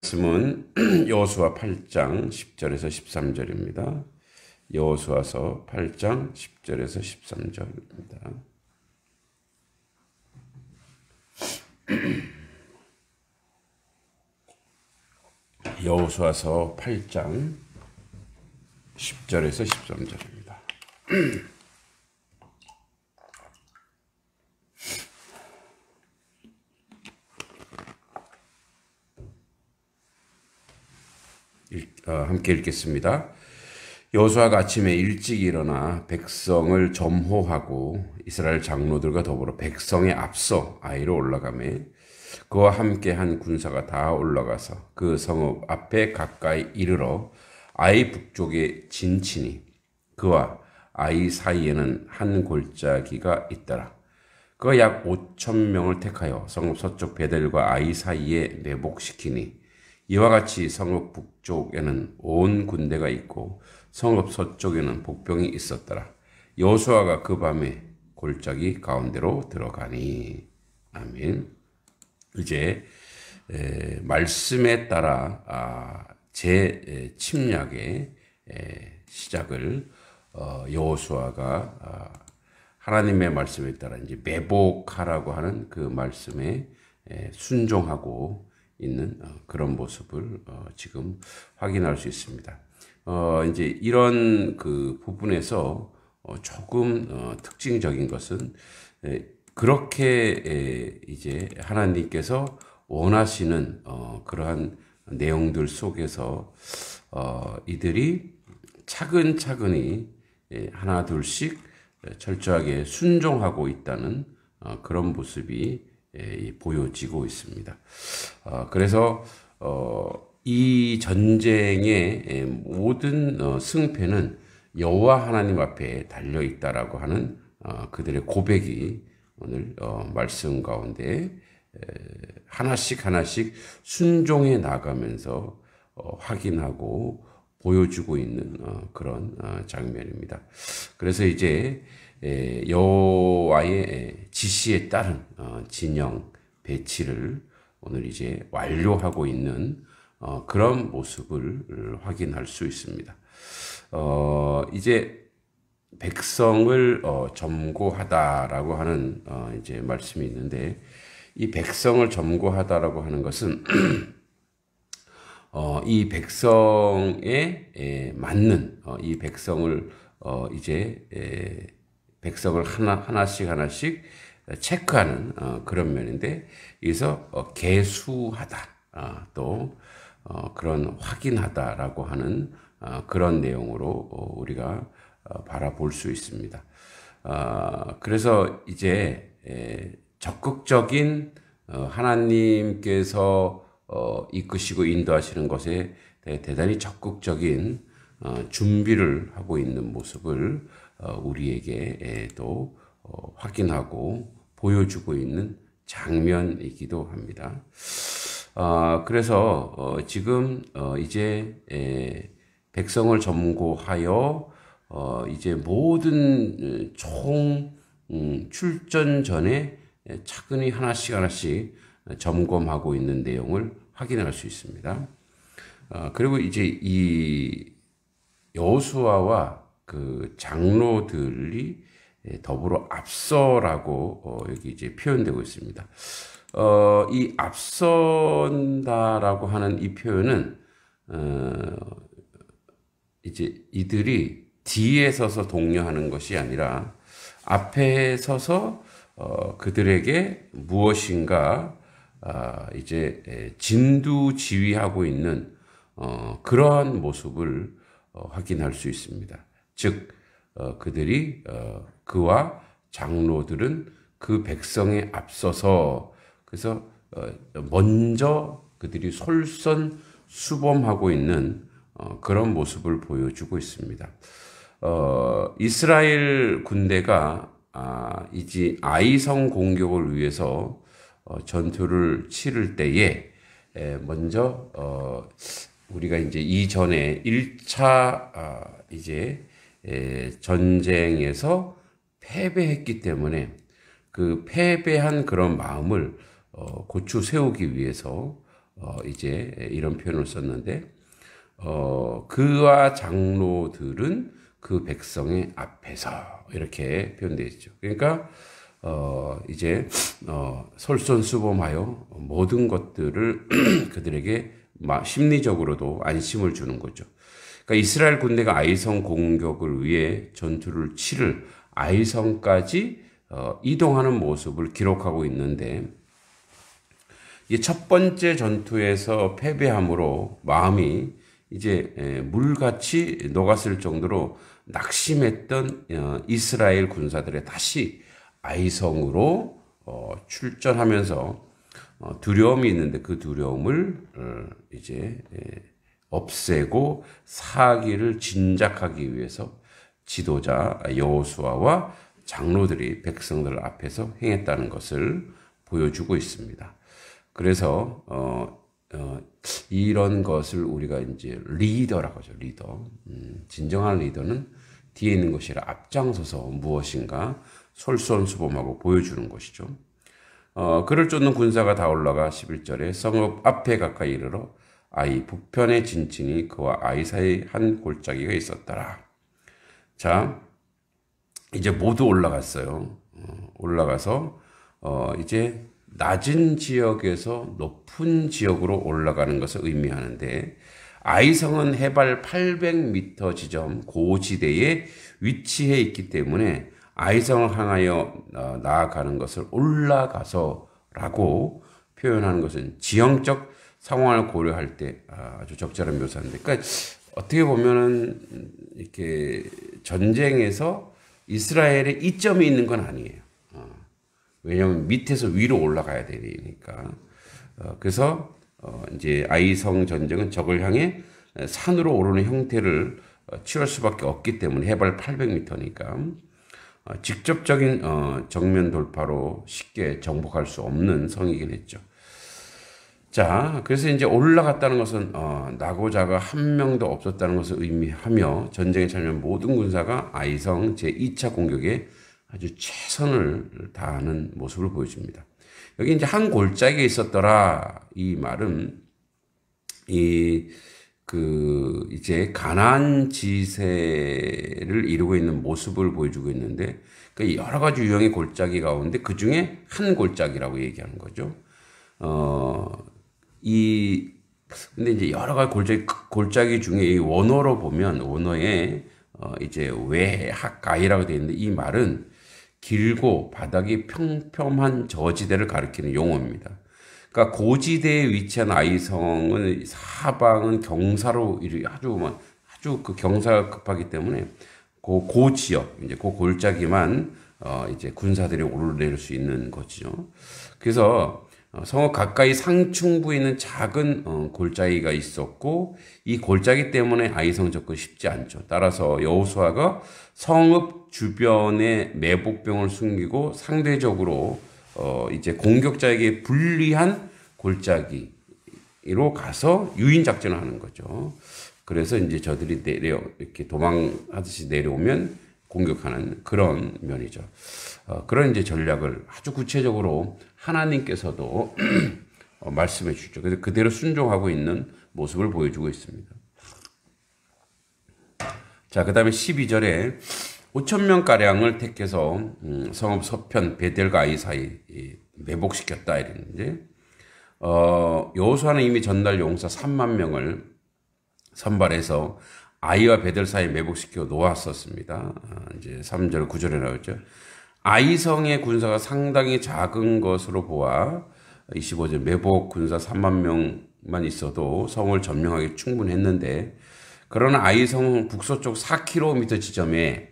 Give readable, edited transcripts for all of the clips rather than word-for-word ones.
말씀은 여호수아 8장 10절에서 13절입니다. 여호수아서 8장 10절에서 13절입니다. 여호수아서 8장 10절에서 13절입니다. 함께 읽겠습니다. 여호수아가 아침에 일찍 일어나 백성을 점호하고 이스라엘 장로들과 더불어 백성에 앞서 아이로 올라가매 그와 함께 한 군사가 다 올라가서 그 성읍 앞에 가까이 이르러 아이 북쪽에 진치니 그와 아이 사이에는 한 골짜기가 있더라. 그가 약 5천 명을 택하여 성읍 서쪽 베델과 아이 사이에 매복시키니 이와 같이 성읍 북쪽에는 온 군대가 있고 성읍 서쪽에는 복병이 있었더라. 여호수아가 그 밤에 골짜기 가운데로 들어가니. 아멘. 이제 말씀에 따라 재침략의 시작을 여호수아가 하나님의 말씀에 따라 이제 매복하라고 하는 그 말씀에 순종하고 있는 그런 모습을 지금 확인할 수 있습니다. 이제 이런 그 부분에서 조금 특징적인 것은 그렇게 이제 하나님께서 원하시는 그러한 내용들 속에서 이들이 차근차근히 하나 둘씩 철저하게 순종하고 있다는 그런 모습이 보여지고 있습니다. 그래서 이 전쟁의 모든 승패는 여호와 하나님 앞에 달려 있다라고 하는 그들의 고백이 오늘 말씀 가운데 하나씩 하나씩 순종해 나가면서 확인하고 보여주고 있는 그런 장면입니다. 그래서 이제 여호와의 지시에 따른 진영 배치를 오늘 이제 완료하고 있는 그런 모습을 확인할 수 있습니다. 이제 백성을 점거하다라고 하는 이제 말씀이 있는데 이 백성을 점거하다라고 하는 것은 이 백성에 맞는 이 백성을 이제 백성을 하나씩 체크하는 그런 면인데 여기서 계수하다 또 그런 확인하다라고 하는 그런 내용으로 우리가 바라볼 수 있습니다. 그래서 이제 적극적인 하나님께서 이끄시고 인도하시는 것에 대단히 적극적인 준비를 하고 있는 모습을 우리에게 또 확인하고 보여주고 있는 장면이기도 합니다. 그래서 지금 이제 백성을 점거하여 이제 모든 총 출전 전에 차근히 하나씩 점검하고 있는 내용을 확인할 수 있습니다. 그리고 이제 이 여호수아와 그 장로들이 더불어 앞서라고 여기 이제 표현되고 있습니다. 이 앞선다라고 하는 이 표현은 이제 이들이 뒤에 서서 독려하는 것이 아니라 앞에 서서 그들에게 무엇인가 이제 진두지휘하고 있는 그러한 모습을 확인할 수 있습니다. 즉 그들이 그와 장로들은 그 백성에 앞서서 그래서 먼저 그들이 솔선수범하고 있는 그런 모습을 보여주고 있습니다. 이스라엘 군대가 이제 아이성 공격을 위해서 전투를 치를 때에 먼저 우리가 이제 이전에 1차 이제 전쟁에서 패배했기 때문에 그 패배한 그런 마음을 고추 세우기 위해서 이제 이런 표현을 썼는데, 그와 장로들은 그 백성의 앞에서 이렇게 표현되어 있죠. 그러니까 이제 솔선수범하여 모든 것들을 그들에게 심리적으로도 안심을 주는 거죠. 그러니까 이스라엘 군대가 아이성 공격을 위해 전투를 치를 아이성까지 이동하는 모습을 기록하고 있는데, 이 첫 번째 전투에서 패배함으로 마음이 이제 물같이 녹았을 정도로 낙심했던 이스라엘 군사들의 다시 아이성으로 출전하면서 두려움이 있는데 그 두려움을 이제 없애고 사기를 진작하기 위해서 지도자 여호수아와 장로들이 백성들 앞에서 행했다는 것을 보여주고 있습니다. 그래서 이런 것을 우리가 이제 리더라고 하죠. 리더. 진정한 리더는 뒤에 있는 것이라 앞장서서 무엇인가 솔선수범하고 보여주는 것이죠. 그를 쫓는 군사가 다 올라가 11절에 성읍 앞에 가까이 이르러 아이 북편의 진친이 그와 아이 사이 한 골짜기가 있었더라. 자, 이제 모두 올라갔어요. 올라가서 이제 낮은 지역에서 높은 지역으로 올라가는 것을 의미하는데, 아이성은 해발 800m 지점 고지대에 위치해 있기 때문에 아이성을 향하여 나아가는 것을 올라가서라고 표현하는 것은 지형적 상황을 고려할 때 아주 적절한 묘사인데, 그러니까 어떻게 보면은 이렇게 전쟁에서 이스라엘의 이점이 있는 건 아니에요. 왜냐하면 밑에서 위로 올라가야 되니까. 그래서 이제 아이성 전쟁은 적을 향해 산으로 오르는 형태를 취할 수밖에 없기 때문에 해발 800m니까 직접적인 정면 돌파로 쉽게 정복할 수 없는 성이긴 했죠. 자, 그래서 이제 올라갔다는 것은 낙오자가 한 명도 없었다는 것을 의미하며 전쟁에 참여한 모든 군사가 아이성 제2차 공격에 아주 최선을 다하는 모습을 보여줍니다. 여기 이제 한 골짜기에 있었더라. 이 말은 이제 가나안 지세를 이루고 있는 모습을 보여주고 있는데, 그러니까 여러 가지 유형의 골짜기 가운데 그 중에 한 골짜기라고 얘기하는 거죠. 근데 이제 여러 가지 골짜기 중에 이 원어로 보면 원어에 이제 외학가이라고 되어 있는데, 이 말은 길고 바닥이 평평한 저지대를 가리키는 용어입니다. 그러니까 고지대에 위치한 아이성은 사방은 경사로 아주 그 경사가 급하기 때문에 그 지역 이제 그 골짜기만 이제 군사들이 오르내릴 수 있는 거죠. 그래서 성읍 가까이 상층부에 있는 작은 골짜기가 있었고, 이 골짜기 때문에 아이성 접근 쉽지 않죠. 따라서 여호수아가 성읍 주변에 매복병을 숨기고 상대적으로 이제 공격자에게 불리한 골짜기로 가서 유인 작전을 하는 거죠. 그래서 이제 저들이 이렇게 도망하듯이 내려오면 공격하는 그런 면이죠. 그런 이제 전략을 아주 구체적으로 하나님께서도 말씀해 주죠. 그래서 그대로 순종하고 있는 모습을 보여주고 있습니다. 자, 그 다음에 12절에 5,000명가량을 택해서 성읍 서편 베델과 아이 사이 매복시켰다 이랬는데, 여호수아는 이미 전날 용사 3만 명을 선발해서 아이와 베델 사이 매복시켜 놓았었습니다. 이제 3절 9절에 나오죠. 아이성의 군사가 상당히 작은 것으로 보아 25절 매복 군사 3만 명만 있어도 성을 점령하기 충분했는데, 그러나 아이성 북서쪽 4km 지점에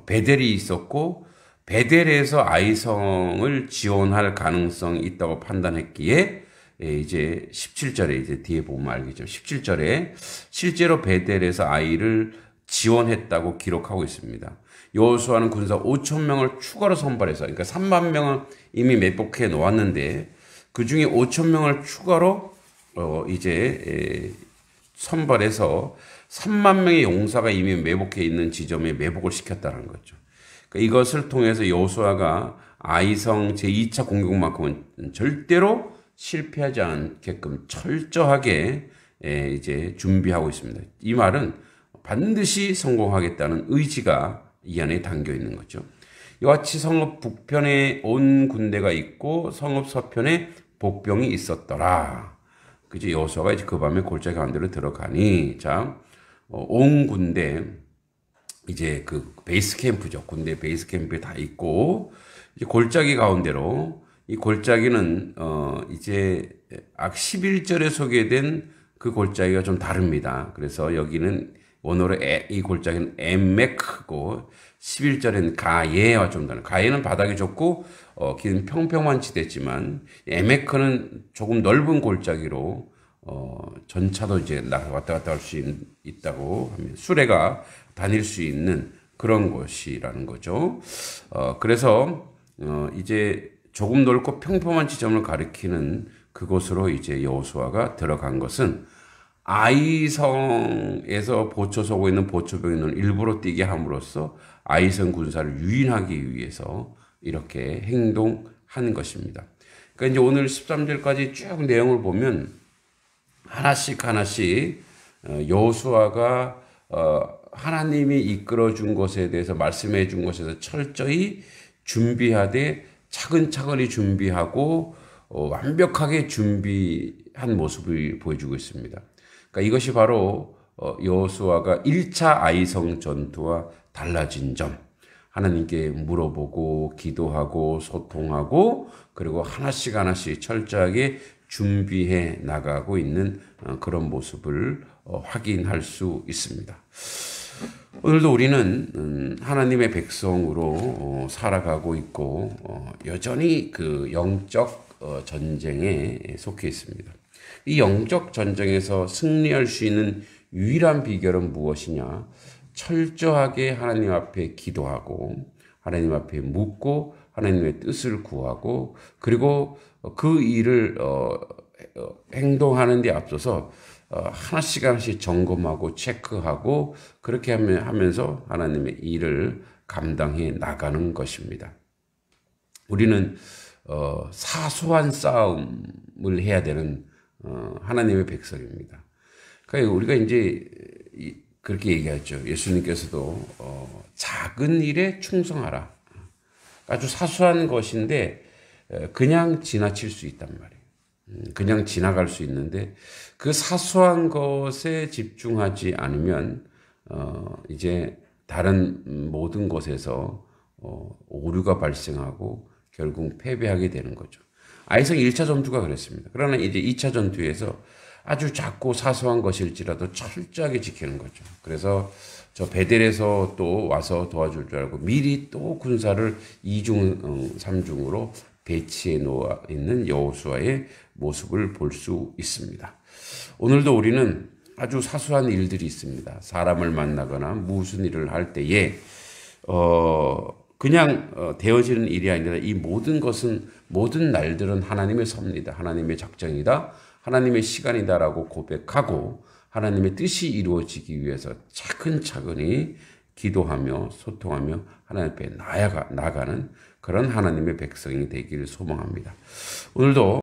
베델이 있었고, 베델에서 아이성을 지원할 가능성이 있다고 판단했기에 이제 17절에 이제 뒤에 보면 알겠죠. 17절에 실제로 베델에서 아이를 지원했다고 기록하고 있습니다. 여호수아는 군사 5,000명을 추가로 선발해서, 그러니까 3만 명은 이미 매복해 놓았는데 그 중에 5,000명을 추가로 이제 선발해서 3만 명의 용사가 이미 매복해 있는 지점에 매복을 시켰다는 거죠. 그러니까 이것을 통해서 여호수아가 아이성 제2차 공격만큼은 절대로 실패하지 않게끔 철저하게 이제 준비하고 있습니다. 이 말은 반드시 성공하겠다는 의지가 이 안에 담겨 있는 거죠. 이와 같이 성읍 북편에 온 군대가 있고 성읍 서편에 복병이 있었더라. 그지? 여호수아가 이제 그 밤에 골짜기 가운데로 들어가니, 자, 온 군대, 이제 그 베이스 캠프죠. 군대 베이스 캠프에 다 있고, 이제 골짜기 가운데로, 이 골짜기는, 이제 악 11절에 소개된 그 골짜기가 좀 다릅니다. 그래서 여기는 원어로 이 골짜기는 에메크고, 11절에는 가예와 좀 다른, 가예는 바닥이 좁고, 긴 평평한 지대지만, 에메크는 조금 넓은 골짜기로, 전차도 이제 왔다 갔다 할 수 있다고 하면, 수레가 다닐 수 있는 그런 곳이라는 거죠. 그래서, 이제 조금 넓고 평평한 지점을 가리키는 그곳으로 이제 여호수아가 들어간 것은 아이성에서 보초 서고 있는 보초병인을 일부러 뛰게 함으로써 아이성 군사를 유인하기 위해서 이렇게 행동한 것입니다. 그러니까 이제 오늘 13절까지 쭉 내용을 보면 하나씩 여호수아가 하나님이 이끌어 준 것에 대해서 말씀해 준 것에서 철저히 준비하되 차근차근히 준비하고 완벽하게 준비한 모습을 보여주고 있습니다. 그러니까 이것이 바로 여호수아가 1차 아이성 전투와 달라진 점, 하나님께 물어보고 기도하고 소통하고 그리고 하나씩 철저하게 준비해 나가고 있는 그런 모습을 확인할 수 있습니다. 오늘도 우리는 하나님의 백성으로 살아가고 있고 여전히 그 영적 전쟁에 속해 있습니다. 이 영적 전쟁에서 승리할 수 있는 유일한 비결은 무엇이냐? 철저하게 하나님 앞에 기도하고 하나님 앞에 묻고 하나님의 뜻을 구하고 그리고 그 일을 행동하는 데 앞서서 하나씩 점검하고 체크하고 그렇게 하면서 하나님의 일을 감당해 나가는 것입니다. 우리는 사소한 싸움을 해야 되는 하나님의 백성입니다. 그러니까 우리가 이제 그렇게 얘기하죠. 예수님께서도 작은 일에 충성하라. 아주 사소한 것인데 그냥 지나칠 수 있단 말이에요. 그냥 지나갈 수 있는데 그 사소한 것에 집중하지 않으면 이제 다른 모든 것에서 오류가 발생하고 결국 패배하게 되는 거죠. 아이성 1차 전투가 그랬습니다. 그러나 이제 2차 전투에서 아주 작고 사소한 것일지라도 철저하게 지키는 거죠. 그래서 저 베델에서 또 와서 도와줄 줄 알고 미리 또 군사를 2중, 3중으로 배치해 놓아 있는 여호수아의 모습을 볼 수 있습니다. 오늘도 우리는 아주 사소한 일들이 있습니다. 사람을 만나거나 무슨 일을 할 때에 그냥 되어지는 일이 아니라 이 모든 것은 모든 날들은 하나님의 섭니다. 하나님의 작정이다. 하나님의 시간이다라고 고백하고 하나님의 뜻이 이루어지기 위해서 차근차근히 기도하며 소통하며 하나님 앞에 나아가는 그런 하나님의 백성이 되기를 소망합니다. 오늘도